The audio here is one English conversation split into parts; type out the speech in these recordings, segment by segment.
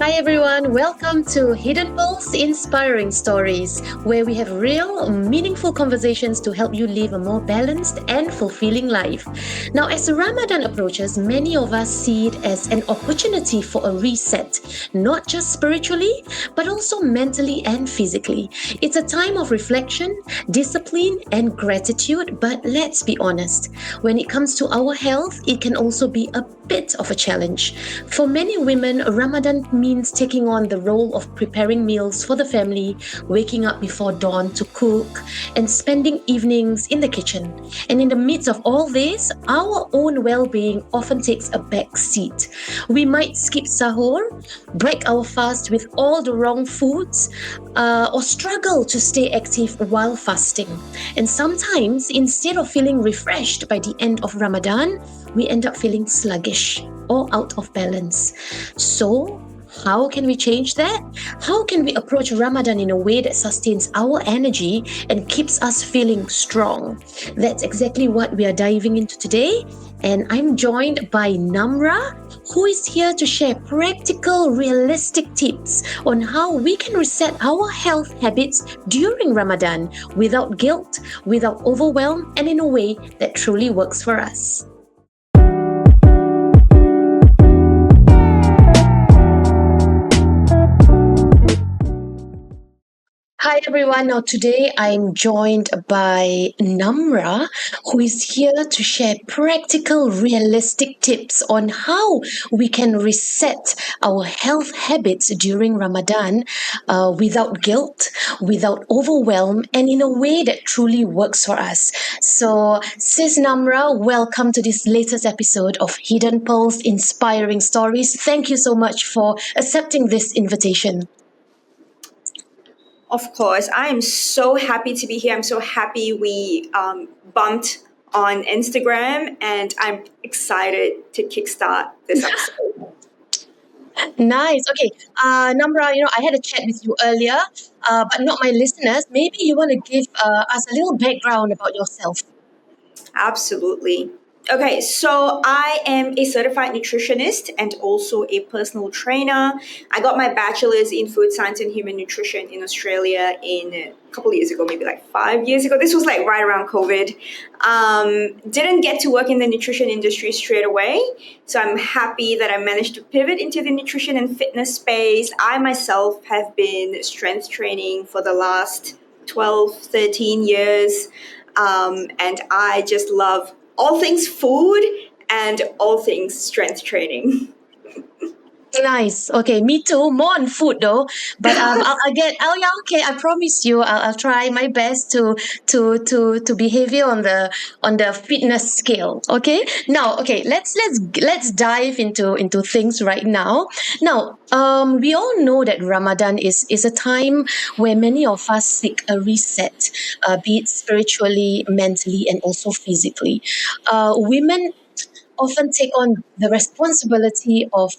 Hi everyone, welcome to Hidden Pearls Inspiring Stories, where we have real, meaningful conversations to help you live a more balanced and fulfilling life. Now, as Ramadan approaches, many of us see it as an opportunity for a reset, not just spiritually, but also mentally and physically. It's a time of reflection, discipline, and gratitude, but let's be honest, when it comes to our health, it can also be a bit of a challenge. For many women, Ramadan means taking on the role of preparing meals for the family, waking up before dawn to cook, and spending evenings in the kitchen. And in the midst of all this, our own well being often takes a back seat. We might skip sahur, break our fast with all the wrong foods, or struggle to stay active while fasting. And sometimes, instead of feeling refreshed by the end of Ramadan, we end up feeling sluggish or out of balance. So, how can we change that? How can we approach Ramadan in a way that sustains our energy and keeps us feeling strong? That's exactly what we are diving into today. And I'm joined by Namra, who is here to share practical, realistic tips on how we can reset our health habits during Ramadan without guilt, without overwhelm, and in a way that truly works for us. Hi everyone. Now today I'm joined by Namra, who is here to share practical, realistic tips on how we can reset our health habits during Ramadan without guilt, without overwhelm, and in a way that truly works for us. So, Sis Namra, welcome to this latest episode of Hidden Pearls Inspiring Stories. Thank you so much for accepting this invitation. Of course, I am so happy to be here. I'm so happy we bumped on Instagram, and I'm excited to kickstart this episode. Nice. Okay. Namra, I had a chat with you earlier, but not my listeners. Maybe you want to give us a little background about yourself. Absolutely. Okay, so I am a certified nutritionist and also a personal trainer. I got my bachelor's in food science and human nutrition in Australia in a couple of years ago, maybe like 5 years ago. This was like right around COVID. Didn't get to work in the nutrition industry straight away. So I'm happy that I managed to pivot into the nutrition and fitness space. I myself have been strength training for the last 12, 13 years. And I just love all things food and all things strength training. Nice. Okay, me too. More on food though, but I'll get. Oh yeah, okay. I promise you, I'll try my best to behavior on the fitness scale. Okay. Now, okay. Let's dive into things right now. Now, we all know that Ramadan is a time where many of us seek a reset, be it spiritually, mentally, and also physically. Women often take on the responsibility of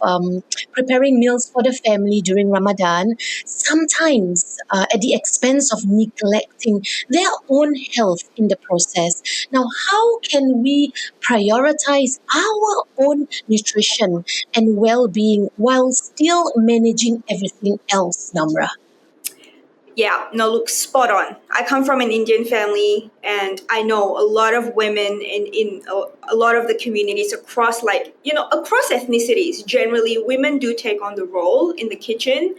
preparing meals for the family during Ramadan, sometimes at the expense of neglecting their own health in the process. Now, how can we prioritize our own nutrition and well being while still managing everything else, Namra? Yeah, no, look, spot on. I come from an Indian family, and I know a lot of women in a lot of the communities across, across ethnicities. Generally, women do take on the role in the kitchen.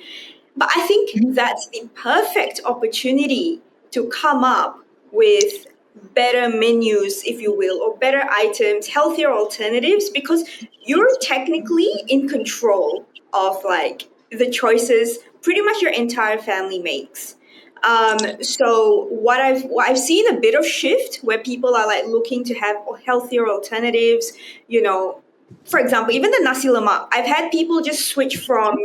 But I think that's the perfect opportunity to come up with better menus, if you will, or better items, healthier alternatives, because you're technically in control of like the choices pretty much your entire family makes. So what I've seen a bit of shift where people are like looking to have healthier alternatives, you know, for example, even the nasi lemak. I've had people just switch from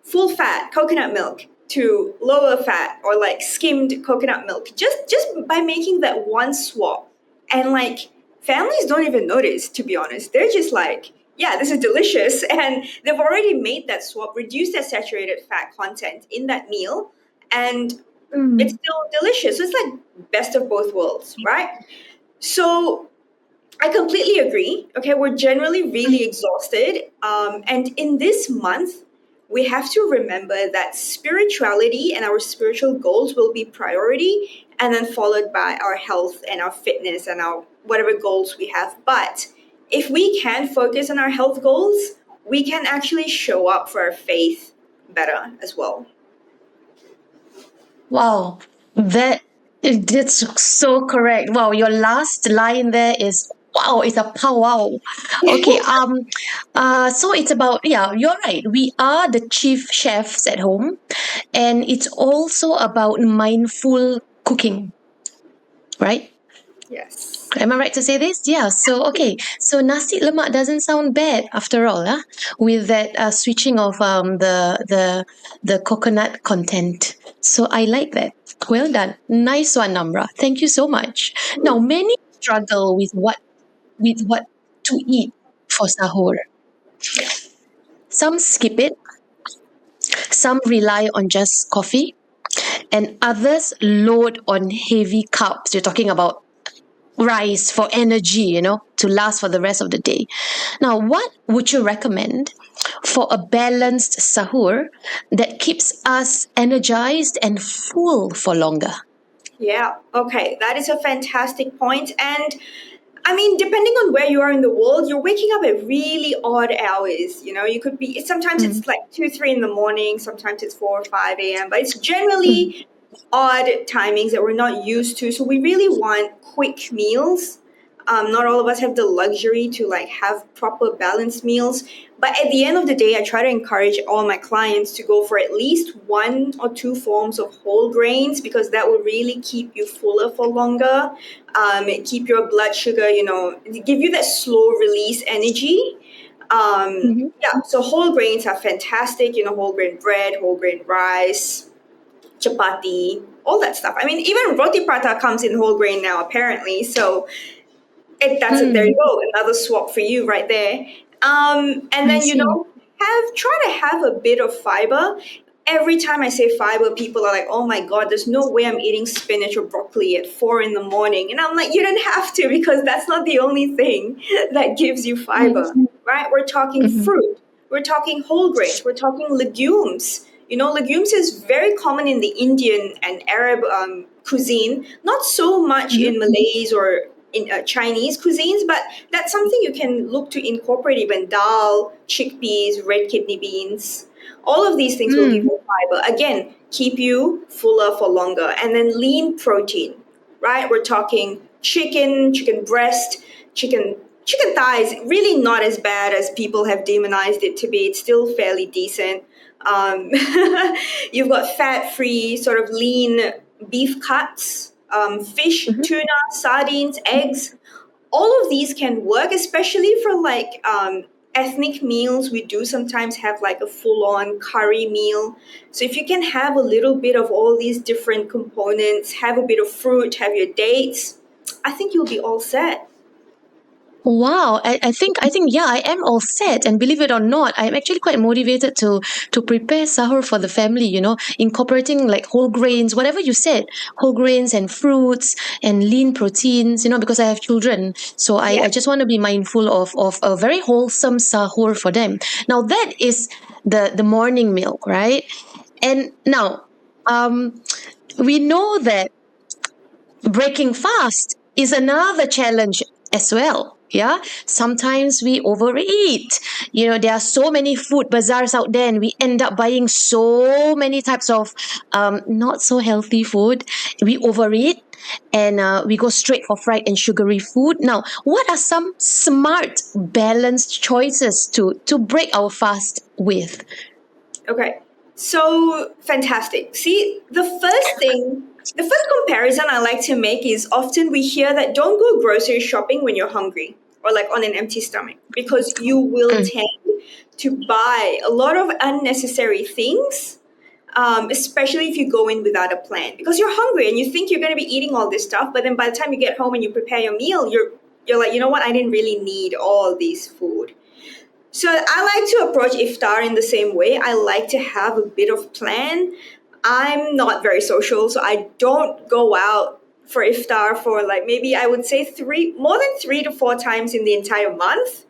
full fat coconut milk to lower fat or like skimmed coconut milk just by making that one swap. And like families don't even notice, to be honest. They're just like, yeah, this is delicious. And they've already made that swap, reduced their saturated fat content in that meal, and it's Mm. still delicious. So it's like best of both worlds, right? So I completely agree. Okay, we're generally really exhausted. And in this month, we have to remember that spirituality and our spiritual goals will be priority, and then followed by our health and our fitness and our whatever goals we have. But if we can focus on our health goals, we can actually show up for our faith better as well. Wow, that that's so correct. Wow, your last line there is wow, it's a pow wow. Okay, so it's about, yeah, you're right. We are the chief chefs at home, and it's also about mindful cooking, right? Yes. Am I right to say this? Yeah. So okay. So nasi lemak doesn't sound bad after all, huh? With that switching of the coconut content. So I like that. Well done. Nice one, Namra. Thank you so much. Now many struggle with what to eat for sahur. Yeah. Some skip it. Some rely on just coffee, and others load on heavy carbs. You're talking about rice for energy, to last for the rest of the day. Now, what would you recommend for a balanced sahur that keeps us energized and full for longer? Yeah. Okay. That is a fantastic point. And I mean, depending on where you are in the world, you're waking up at really odd hours. You know, you could be, sometimes Mm, it's like 2, 3 in the morning, sometimes it's 4 or 5 a.m., but it's mm, generally odd timings that we're not used to. So we really want quick meals. Not all of us have the luxury to like have proper balanced meals. But at the end of the day, I try to encourage all my clients to go for at least 1 or 2 forms of whole grains, because that will really keep you fuller for longer, keep your blood sugar, give you that slow release energy. mhm, Yeah, so whole grains are fantastic, whole grain bread, whole grain rice, chapati, all that stuff. I mean, even roti prata comes in whole grain now, apparently. So that's it. There you mm. go, another swap for you right there. And I then see. have try to have a bit of fiber. Every time I say fiber, people are like, "Oh my god, there's no way I'm eating spinach or broccoli at 4 in the morning." And I'm like, "You don't have to, because that's not the only thing that gives you fiber, Mm, right? We're talking mhm, fruit, we're talking whole grains, we're talking legumes. Legumes is very common in the Indian and Arab cuisine, not so much mhm, in Malays or in Chinese cuisines, but that's something you can look to incorporate, even dal, chickpeas, red kidney beans. All of these things will give mm, you fiber. Again, keep you fuller for longer. And then lean protein, right? We're talking chicken, chicken breast, chicken thighs. Really not as bad as people have demonized it to be. It's still fairly decent. Um, you've got fat-free, sort of lean beef cuts, fish, mhm. tuna, sardines, eggs. All of these can work, especially for like ethnic meals. We do sometimes have like a full-on curry meal. So if you can have a little bit of all these different components, have a bit of fruit, have your dates, I think you'll be all set. Wow, I think yeah, I am all set, and believe it or not, I'm actually quite motivated to prepare sahur for the family. Incorporating like whole grains, whatever you said, whole grains and fruits and lean proteins. Because I have children, so I Yeah. just want to be mindful of a very wholesome sahur for them. Now that is the morning meal, right? And now, um, we know that breaking fast is another challenge as well. Yeah, sometimes we overeat. There are so many food bazaars out there, and we end up buying so many types of not so healthy food. We overeat, and we go straight for fried and sugary food. Now, what are some smart balanced choices to break our fast with? Okay. So fantastic. See, the first comparison I like to make is often we hear that don't go grocery shopping when you're hungry or like on an empty stomach, because you will Mm, tend to buy a lot of unnecessary things, especially if you go in without a plan, because you're hungry and you think you're going to be eating all this stuff, but then by the time you get home and you prepare your meal, you're like, you know what, I didn't really need all this food. So I like to approach iftar in the same way. I like to have a bit of plan. I'm not very social, so I don't go out for iftar for like maybe I would say more than 3 to 4 times in the entire month.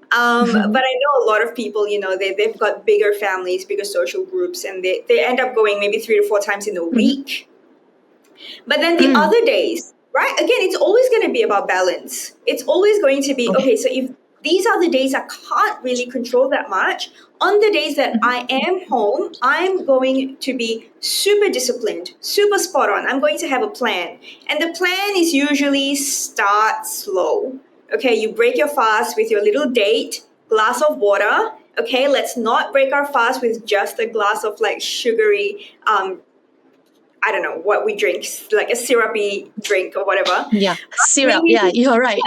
But I know a lot of people, they've got bigger families, bigger social groups, and they end up going maybe 3 to 4 times in a Mhm. week. But then the Mm. other days, right? Again, it's always going to be about balance. It's always going to be, Okay. okay, so if these are the days I can't really control that much, on the days that Mhm. I am home, I'm going to be super disciplined, super spot on. I'm going to have a plan. And the plan is usually start slow. Okay, you break your fast with your little date, glass of water. Okay, let's not break our fast with just a glass of like sugary I don't know what we drink, like a syrupy drink or whatever. Yeah, syrup. Yeah, Maybe you're right.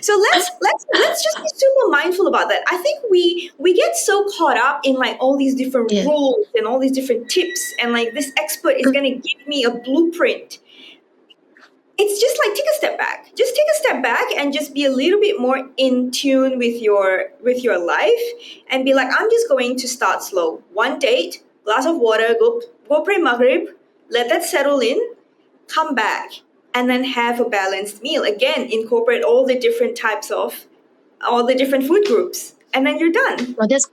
so let's just be super mindful about that. I think we get so caught up in like all these different Yeah. rules and all these different tips and like this expert is going to give me a blueprint. It's just like take a step back. Just take a step back and just be a little bit more in tune with your life and be like I'm just going to start slow. One date, glass of water, go pray maghrib, let that settle in, come back and then have a balanced meal. Again, incorporate all the different food groups, and then you're done. Well, that's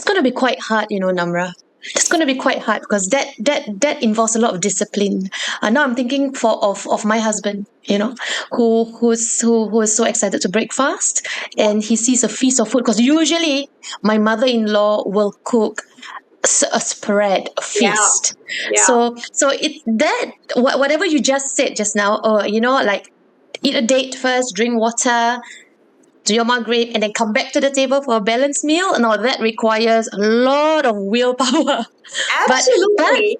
going to be quite hard, Namra. It's going to be quite hard because that involves a lot of discipline. Now I'm thinking of my husband, who is so excited to break fast, Yeah, and he sees a feast of food because usually my mother-in-law will cook a spread, a yeah, feast. yeah. So it that whatever you just said just now, or like eat a date first, drink water, do your maghrib, and then come back to the table for a balanced meal. Now that requires a lot of willpower. But Absolutely.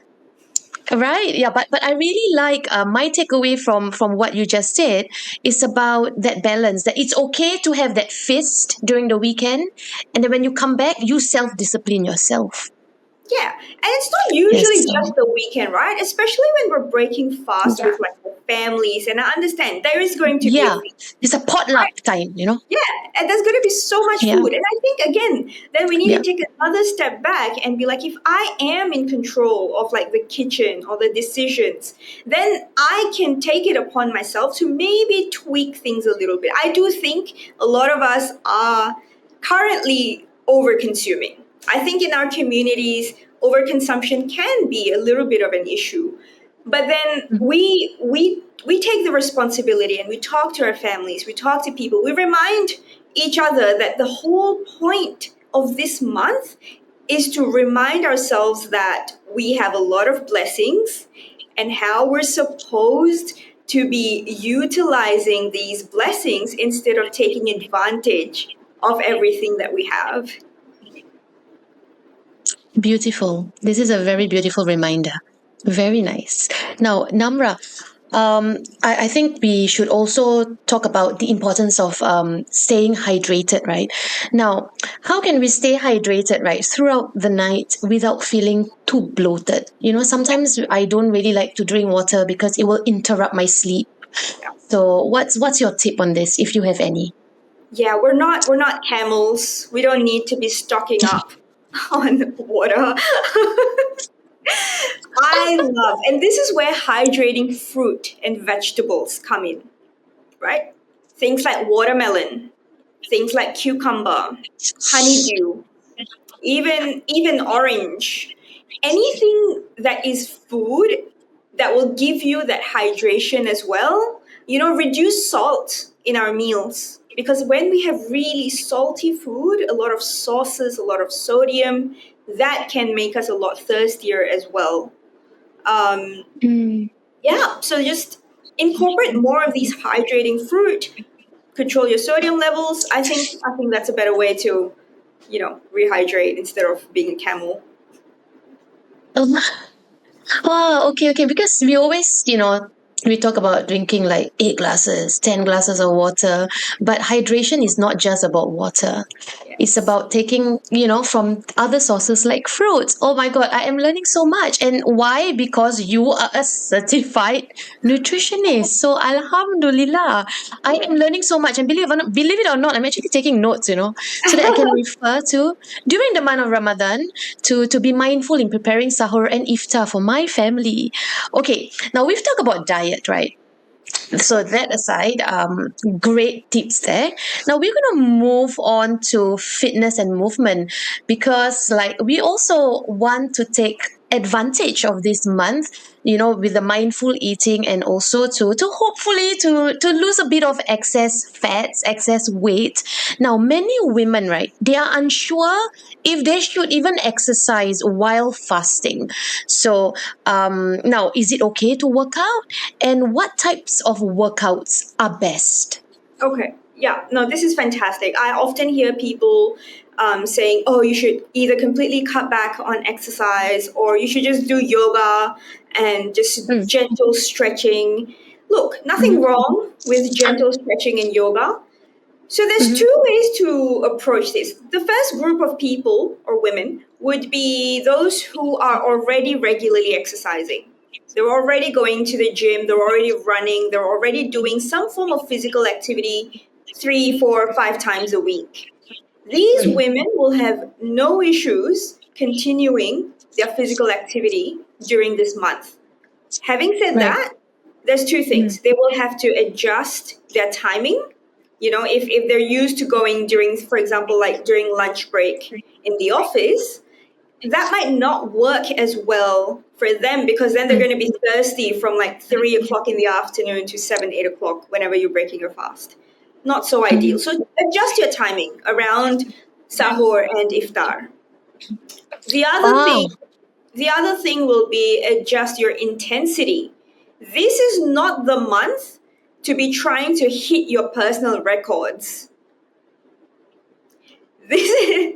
right, yeah, but I really like my takeaway from what you just said is about that balance. That it's okay to have that feast during the weekend, and then when you come back, you self discipline yourself. Yeah, and it's not Yes. usually So just the weekend, right? Especially when we're breaking fast yeah, with like the families, and I understand there is going to be a yeah, feast, it's a potluck right? time. Yeah, and there's going to be so much Yeah, food. And I think, again, then we need yeah. to take another step back and be like, if I am in control of like the kitchen or the decisions, then I can take it upon myself to maybe tweak things a little bit. I do think a lot of us are currently over consuming. I think in our communities, overconsumption can be a little bit of an issue. But then Mhm. we take the responsibility and we talk to our families, we talk to people, we remind each other that the whole point of this month is to remind ourselves that we have a lot of blessings and how we're supposed to be utilizing these blessings instead of taking advantage of everything that we have. Beautiful. This is a very beautiful reminder. Very nice. Now, Namra, I think we should also talk about the importance of staying hydrated, right? Now, how can we stay hydrated, right, throughout the night without feeling too bloated? Sometimes I don't really like to drink water because it will interrupt my sleep. So, what's your tip on this, if you have any? Yeah, we're not camels. We don't need to be stocking up on water. I love, and this is where hydrating fruit and vegetables come in, right? Things like watermelon, things like cucumber, honeydew, even orange. Anything that is food that will give you that hydration as well. Reduce salt in our meals because when we have really salty food, a lot of sauces, a lot of sodium, that can make us a lot thirstier as well. Um, Mm. yeah, so just incorporate more of these hydrating fruit, control your sodium levels. I think that's a better way to, rehydrate instead of being a camel. Oh, okay, okay. Because we always, we talk about drinking like 8 glasses, 10 glasses of water, but hydration is not just about water. It's Yes. about taking, from other sources like fruits. Oh my God, I am learning so much. And why? Because you are a certified nutritionist. So Alhamdulillah, I am learning so much. And believe it or not, I'm actually taking notes, so that I can refer to during the month of Ramadan to be mindful in preparing sahur and iftar for my family. Okay, now we've talked about diet, right? So that aside, great tips there. Now we're going to move on to fitness and movement, because like we also want to take advantage of this month, with the mindful eating, and also to hopefully to lose a bit of excess fats, excess weight. Now many women, right, they are unsure if they should even exercise while fasting. So now, is it okay to work out, and what types of workouts are best? Okay. Yeah. No, this is fantastic. I often hear people saying, "Oh, you should either completely cut back on exercise, or you should just do yoga and just Mm, gentle stretching." Look, nothing mhm, wrong with gentle stretching and yoga. So there's mhm, two ways to approach this. The first group of people or women would be those who are already regularly exercising. They're already going to the gym, they're already running, they're already doing some form of physical activity 3, 4, 5 times a week. These mm, women will have no issues continuing their physical activity during this month. Having said right. that, there's two Mm, things. They will have to adjust their timing. If they're used to going during, for example, like during lunch break in the office, that might not work as well for them, because then they're mm, going to be thirsty from like 3 o'clock in the afternoon to 7, 8 o'clock whenever you're breaking your fast. Not so ideal. mm, So adjust your timing around sahur and iftar. The other ah, thing the other thing will be adjust your intensity. This is not the month to be trying to hit your personal records. This is,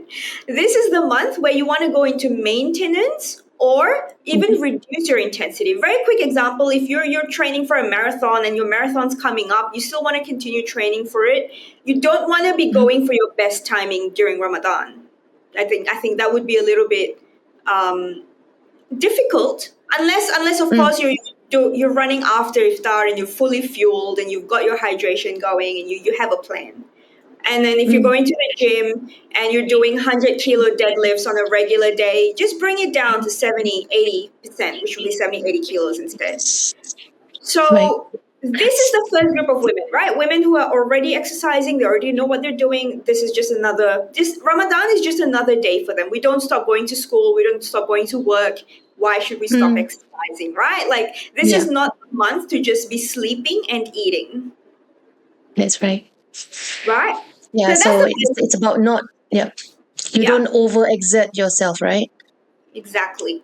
this is the month where you want to go into maintenance or even mhm, reduce your intensity. Very quick example, if you're training for a marathon and your marathon's coming up, you still want to continue training for it. You don't want to be mhm, going for your best timing during Ramadan. I think that would be a little bit um, difficult, unless of mm, course you're running after iftar and you're fully fueled and you've got your hydration going and you have a plan. And then if you're mm. going to the gym and you're doing 100 kilo deadlifts on a regular day, just bring it down to 70, 80%, which would be 70, 80 kilos instead. Right. So this is the first group of women, right? Women who are already exercising, they already know what they're doing. This is just this Ramadan is just another day for them. We don't stop going to school, we don't stop going to work. Why should we stop Mm, exercising, right? Like this yeah, is not a month to just be sleeping and eating, that's right. right? Yeah, So that's so the it's about not, yeah, you yeah, don't overexert yourself, right? exactly.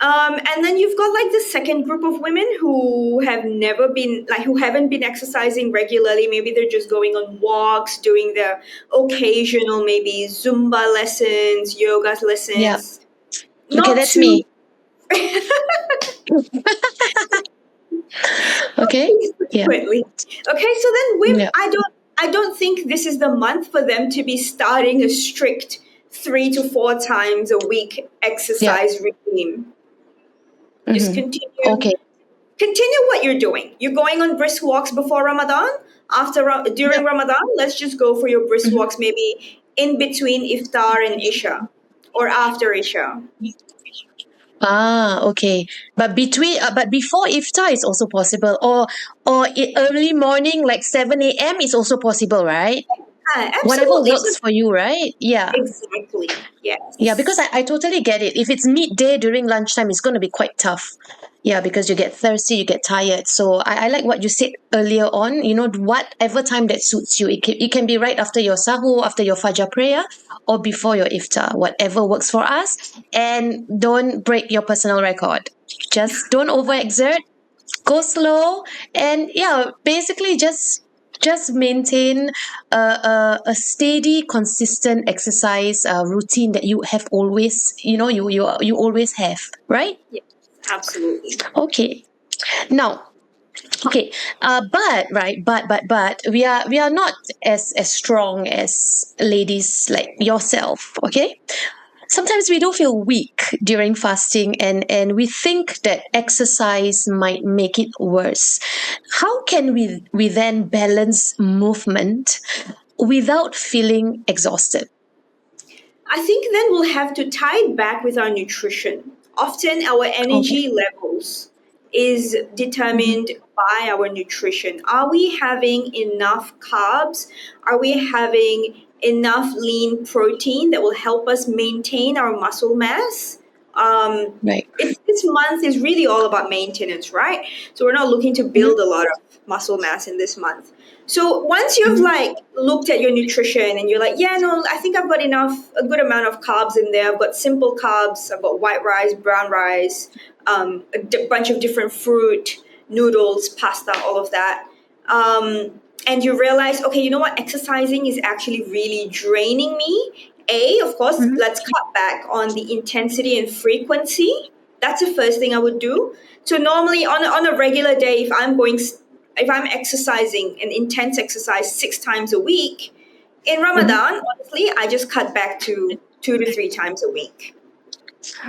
And then you've got like the second group of women who who haven't been exercising regularly. Maybe they're just going on walks, doing their occasional maybe Zumba lessons, yoga Yeah. lessons. Okay, Not that's too me. Okay. Yeah. frequently. Okay, so then women, Yeah. I don't think this is the month for them to be starting a strict 3 to 4 times a week Yeah. exercise regime. Just Mm-hmm. continue Okay. continue what you're doing. You're going on brisk walks before Ramadan. Yeah. During Ramadan, let's just go for your brisk Mm-hmm. walks, maybe in between iftar and isha, or after isha. Ah, okay. But before iftar is also possible, or early morning, like 7 a.m. is also possible, right? Ah, Whatever absolutely. works for you, right? Yeah. Exactly. Yeah, because Yes. I totally get it. If it's midday during lunchtime, it's going to be quite tough. Yeah, because you get thirsty, you get tired. So I like what you said earlier on, whatever time that suits you. It can be right after your sahur, after your fajr prayer, or before your iftar, whatever works for us. And don't break your personal record. Just don't overexert, go slow, and yeah, basically just maintain a steady, consistent exercise routine that you have always, you always have, right? Yes. Absolutely. Okay. Now, okay, but we are not as strong as ladies like yourself. Okay, sometimes we do feel weak during fasting, and we think that exercise might make it worse. How can we then balance movement without feeling exhausted? I think then we'll have to tie it back with our nutrition. Often our Okay. energy levels is Mhm. determined by our nutrition. Are we having enough carbs? Are we having enough lean protein that will help us maintain our muscle mass? Um, Right. this month is really all about maintenance, right? So we're not looking to Mhm. build a lot of muscle mass in this month. So once you've Mhm. like looked at your nutrition and you're like, yeah, no, I think I've got enough, a good amount of carbs in there. I've got simple carbs. I've got white rice, brown rice, bunch of different fruit, noodles, pasta, all of that. And you realize, okay, you know what? Exercising is actually really draining me. Of course, Mhm. let's cut back on the intensity and frequency. That's the first thing I would do. So normally on a regular day, if I'm exercising an intense exercise 6 times a week, in Mhm. Ramadan, honestly, I just cut back to 2 to 3 times a week.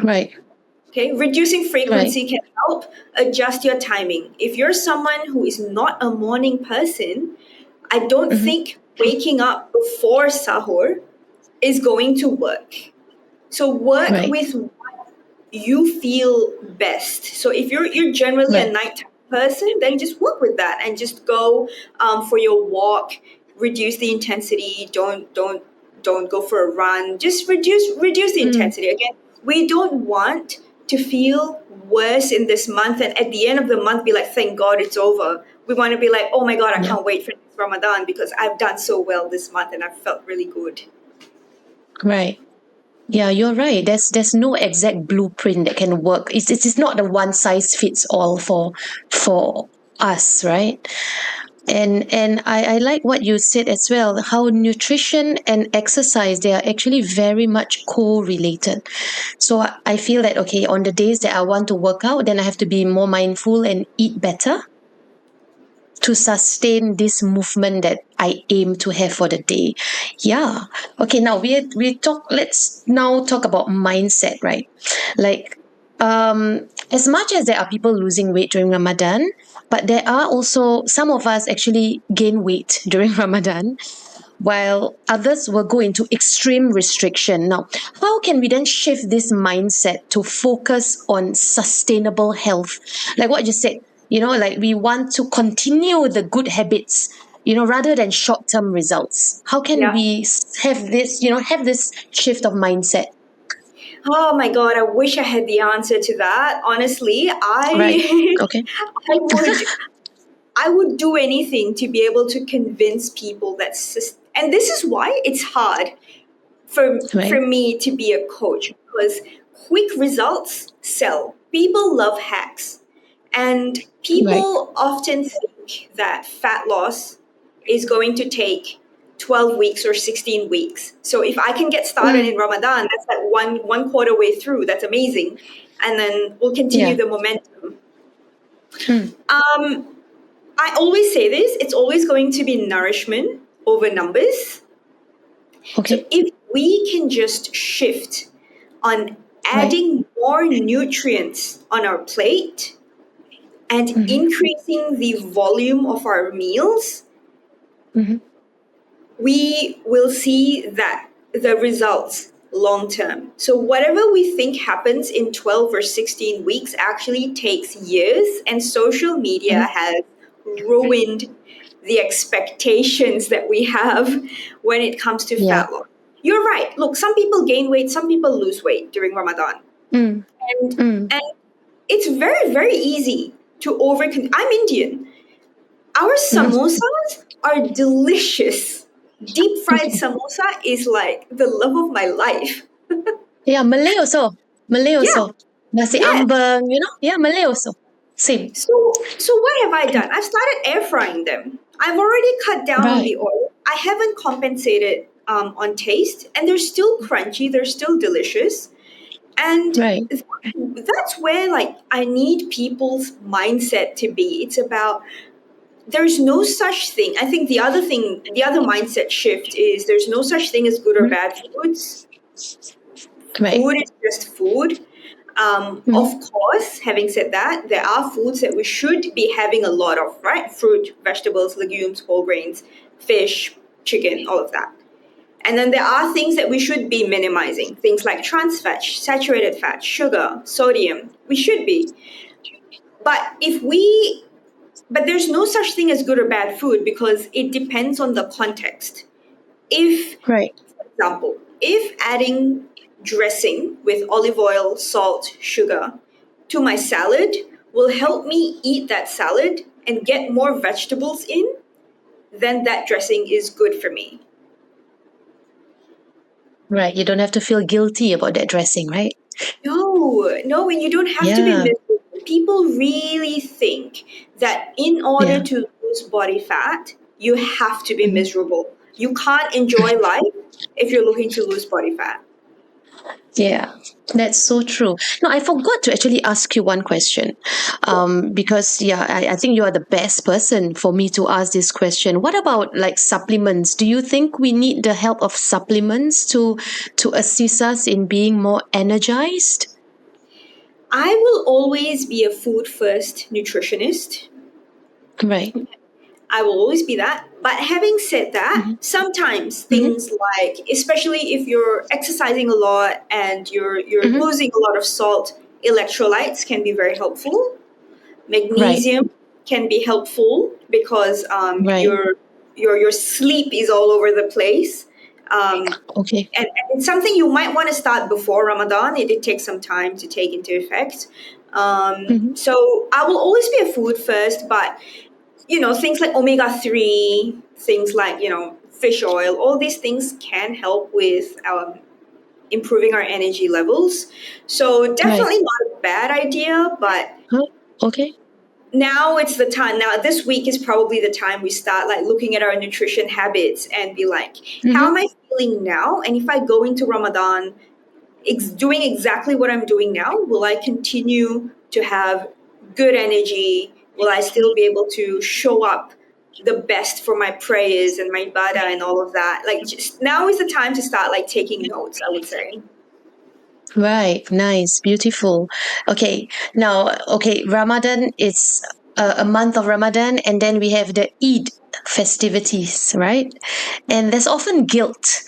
Right. Okay, reducing Right. frequency can help adjust your timing. If you're someone who is not a morning person, I don't Mhm. think waking up before sahur is going to work. So work Right. with you feel best. So if you're generally a Right. nighttime person, then just work with that and just go for your walk. Reduce the intensity. Don't go for a run. Just reduce the Mm. intensity. Again, we don't want to feel worse in this month and at the end of the month be like, thank God it's over. We want to be like, oh my God, I Yeah. can't wait for next Ramadan because I've done so well this month and I've felt really good. Right. Yeah, you're right. There's no exact blueprint that can work. It's not the one size fits all for us, right? And I like what you said as well, how nutrition and exercise, they are actually very much correlated. So I feel that, okay, on the days that I want to work out, then I have to be more mindful and eat better to sustain this movement that I aim to have for the day. Yeah. Okay, now let's now talk about mindset, right? Like as much as there are people losing weight during Ramadan, but there are also some of us actually gain weight during Ramadan, while others will go into extreme restriction. Now, how can we then shift this mindset to focus on sustainable health? Like what you said, like we want to continue the good habits, rather than short term results. How can Yeah. we have this shift of mindset? Oh my God, I wish I had the answer to that. Honestly, Right. I Okay. I would I would do anything to be able to convince people and this is why it's hard for Right. me to be a coach because quick results sell. People love hacks. And Right. people often think that fat loss is going to take 12 weeks or 16 weeks. So if I can get started Mm. in Ramadan, that's like one quarter way through. That's amazing. And then we'll continue Yeah. the momentum. Mm. Um, I always say this, it's always going to be nourishment over numbers. So Okay. if we can just shift on Right. adding more nutrients on our plate and Mm-hmm. increasing the volume of our meals, Mm-hmm. we will see that the results long term. So whatever we think happens in 12 or 16 weeks actually takes years, and social media Mm-hmm. has ruined the expectations that we have when it comes to Yeah. fat loss. You're right. Look, some people gain weight, some people lose weight during Ramadan. Mm. And Mm. and it's very, very easy to I'm Indian. Our Mm-hmm. samosas are delicious. Deep fried samosa is like the love of my life. Yeah, Malay also. Malay Yeah, also. Nasi yeah. ambeng, Yeah, Malay also. Same. So what have I done? I've started air frying them. I've already cut down on Right. the oil. I haven't compensated on taste, and they're still crunchy. They're still delicious, and Right. that's where like I need people's mindset to be. It's about there's no such thing. I think the other mindset shift is there's no such thing as good or Mhm. bad foods. Right. Food is just food. Of Mhm. course, having said that, there are foods that we should be having a lot of, right? Fruit, vegetables, legumes, whole grains, fish, chicken, all of that. And then there are things that we should be minimizing, things like trans fat, saturated fat, sugar, sodium. We should be. but there's no such thing as good or bad food because it depends on the context. If, Right. for example, if adding dressing with olive oil, salt, sugar to my salad will help me eat that salad and get more vegetables in, then that dressing is good for me. Right. You don't have to feel guilty about that dressing, right? No, and you don't have to be Yeah. miserable. People really think that in order Yeah. to lose body fat, you have to be Mhm. miserable. You can't enjoy life if you're looking to lose body fat. Yeah, that's so true. No, I forgot to actually ask you one question. Because yeah, I think you are the best person for me to ask this question. What about like supplements? Do you think we need the help of supplements to assist us in being more energized? I will always be a food first nutritionist. Right. I will always be that. But having said that, Mm-hmm. sometimes Mm-hmm. things like, especially if you're exercising a lot and you're Mm-hmm. losing a lot of salt, electrolytes can be very helpful. Right. Magnesium can be helpful because Right. your sleep is all over the place. Okay. And it's something you might want to start before Ramadan. It takes some time to take into effect. Mm-hmm. So I will always be a food first, but things like omega 3, things like fish oil, all these things can help with improving our energy levels. So Right. definitely not a bad idea, but Huh? Okay. now it's the time. Now this week is probably the time we start like looking at our nutrition habits and be like, how am Mm-hmm. I feeling now? And if I go into Ramadan doing exactly what I'm doing now, will I continue to have good energy? Will I still be able to show up the best for my prayers and my ibadah and all of that? Like, just now is the time to start like taking notes, I would say. Right, nice, beautiful. Okay, now, okay, Ramadan is a month of Ramadan, and then we have the Eid festivities, right? And there's often guilt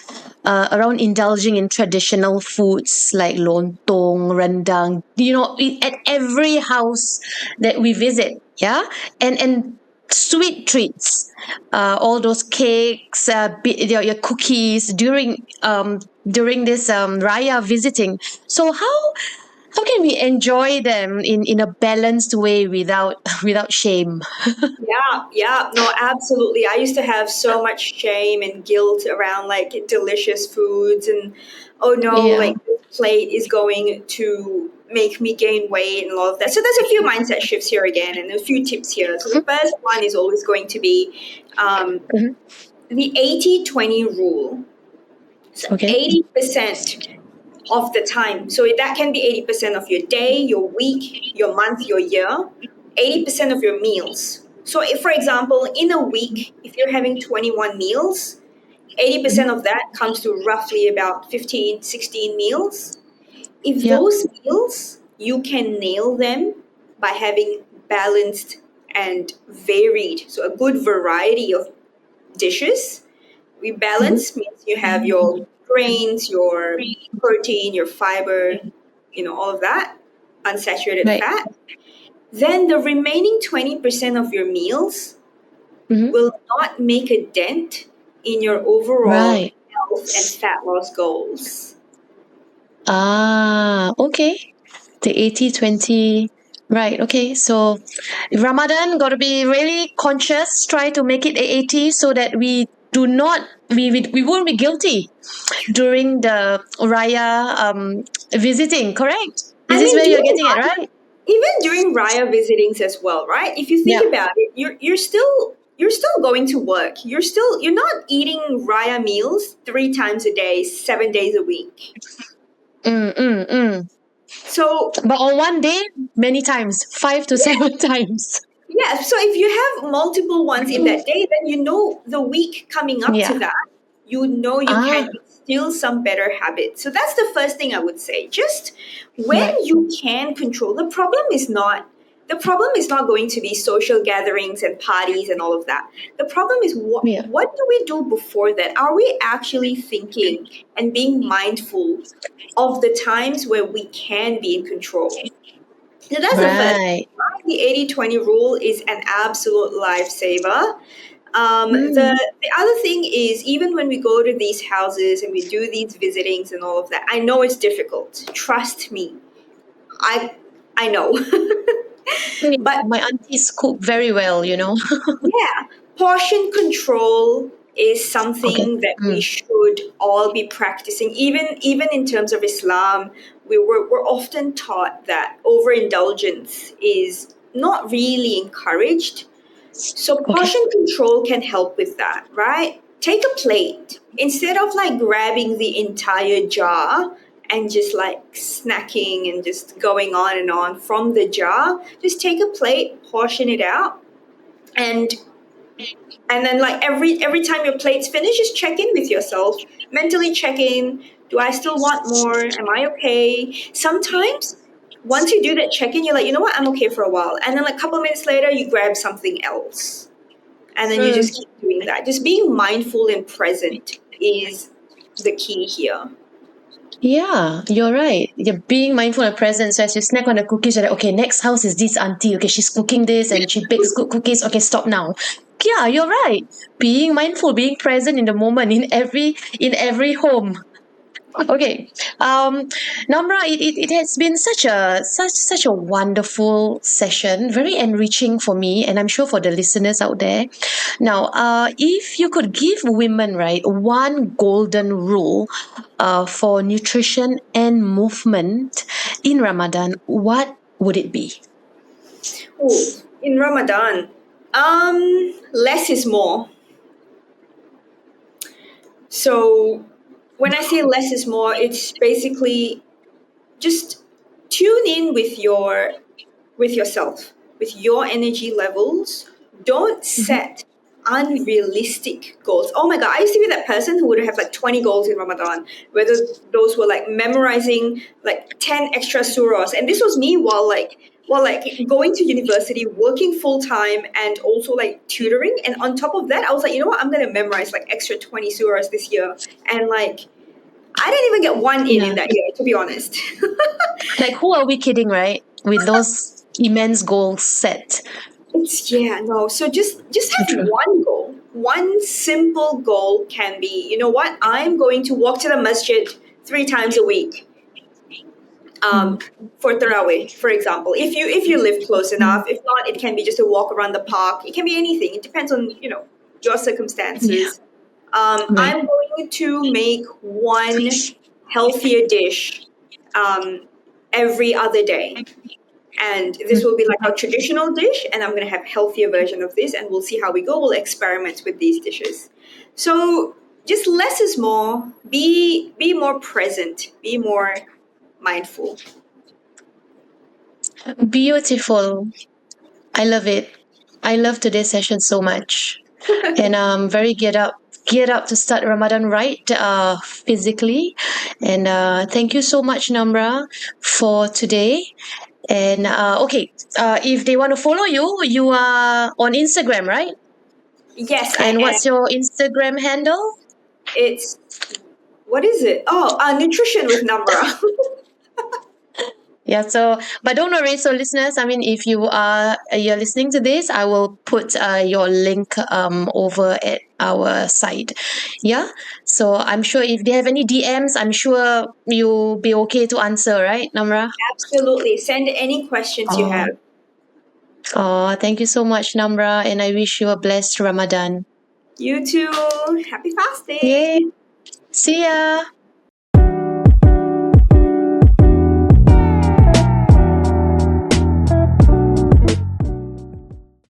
around indulging in traditional foods like lontong, rendang, at every house that we visit, yeah? And sweet treats, all those cakes, your cookies during this Raya visiting. So how can we enjoy them in a balanced way without without shame? Yeah, no, absolutely. I used to have so much shame and guilt around like delicious foods and oh no, Yeah. like this plate is going to make me gain weight and all of that. So there's a few mindset shifts here again and a few tips here. So the first one is always going to be um, Mhm. the 80-20 rule. So Okay. 80% of the time. So that can be 80% of your day, your week, your month, your year, 80% of your meals. So if, for example, in a week, if you're having 21 meals, 80% Mhm. of that comes to roughly about 15, 16 meals. If Yeah. those meals, you can nail them by having balanced and varied, so a good variety of dishes. Mhm. Rebalance means you have your grains, your protein, your fiber, all of that, unsaturated Right. fat. Then the remaining 20% of your meals Mhm. will not make a dent in your overall Right. health and fat loss goals. Okay. The 80-20. Right. Okay. So Ramadan got to be really conscious. Try to make it a 80 so that we do not we won't be guilty during the Raya visiting. Correct? Is I this mean, where you're during getting it Raya, right? even during Raya visitings as well, right? If you think Yeah. about it, you're still going to work. You're not eating Raya meals 3 times a day, 7 days a week. Mm, mm, mm. So But on one day, many times, five to yeah, seven times. yeah. So if you have multiple ones in that day, then the week coming up to Yeah. that, you Ah. can instill some better habits. So that's the first thing I would say. Just when Right. you can control, the problem is not going to be social gatherings and parties and all of that. The problem is Yeah. what do we do before that? Are we actually thinking and being mindful of the times where we can be in control? So that's the first. Right. The 80-20 rule is an absolute lifesaver. Mm. The other thing is, even when we go to these houses and we do these visitings and all of that, I know it's difficult. Trust me, I I know. Yeah, But my aunties cook very well. yeah, portion control is Okay. something that we Mm. should all be practicing. Even in terms of Islam, we're often taught that overindulgence is not really encouraged. So Okay. portion control can help with that, right? Take a plate. Instead of like grabbing the entire jar and just like snacking and just going on and on from the jar, just take a plate, portion it out, and then like every time your plate's finished, just check in with yourself. Mentally check in. Do I still want more? Am I okay? Sometimes once you do that check in, you're like, you know what, I'm okay for a while. And then like a couple of minutes later you grab something else. And then you Mm. just keep doing that. Just being mindful and present is the key here. Yeah, you're right. You're being mindful and present. So as you snack on the cookies, you're like, okay, next house is this auntie. Okay, she's cooking this and she bakes good cookies. Okay, stop now. Yeah, you're right. Being mindful, being present in the moment in every home. Okay. Namra, it has been such a wonderful session, very enriching for me, and I'm sure for the listeners out there. Now, if you could give women, right, one golden rule for nutrition and movement in Ramadan, what would it be? Oh, in Ramadan, less is more. So when I say less is more, it's basically just tune in with yourself, with your energy levels. Don't Mhm. set unrealistic goals. Oh my god, I used to be that person who would have like 20 goals in Ramadan, whether those were like memorizing like 10 extra surahs. And this was me while going to university, working full time, and also like tutoring. And on top of that, I was like, you know what, I'm gonna memorize like extra 20 surahs this year. And like I didn't even get one in Yeah. that year, to be honest. Like, who are we kidding, right? With those immense goals set. It's yeah, no. So just So have true. one goal. One simple goal can be, you know what? I'm going to walk to the masjid 3 times a week. Mm. Um, for Tarawih, for example. If you live close Mm. enough. If not, it can be just a walk around the park. It can be anything. It depends on, your Yeah. circumstances. Right. I'm going to make one healthier dish every other day, and this will be like our traditional dish, and I'm going to have healthier version of this, and we'll see how we go. We'll experiment with these dishes. So just less is more. Be more present, be more mindful. Beautiful. I love it. I love today's session so much. And very geared up to start Ramadan right physically. And thank you so much, Namra, for today. And okay, if they want to follow you, you are on Instagram, right? Yes, I And am. what's your Instagram handle? It's what is it? Oh, nutrition with Namra. Yeah, so but don't worry, so listeners, I mean, if you're listening to this, I will put your link over at our site. Yeah, so I'm sure if they have any DMs, I'm sure you'll be okay to answer, right, Namra? Absolutely. Send any questions you Oh, have. oh, thank you so much, Namra, and I wish you a blessed Ramadan. You too. Happy Yay! fasting. See ya.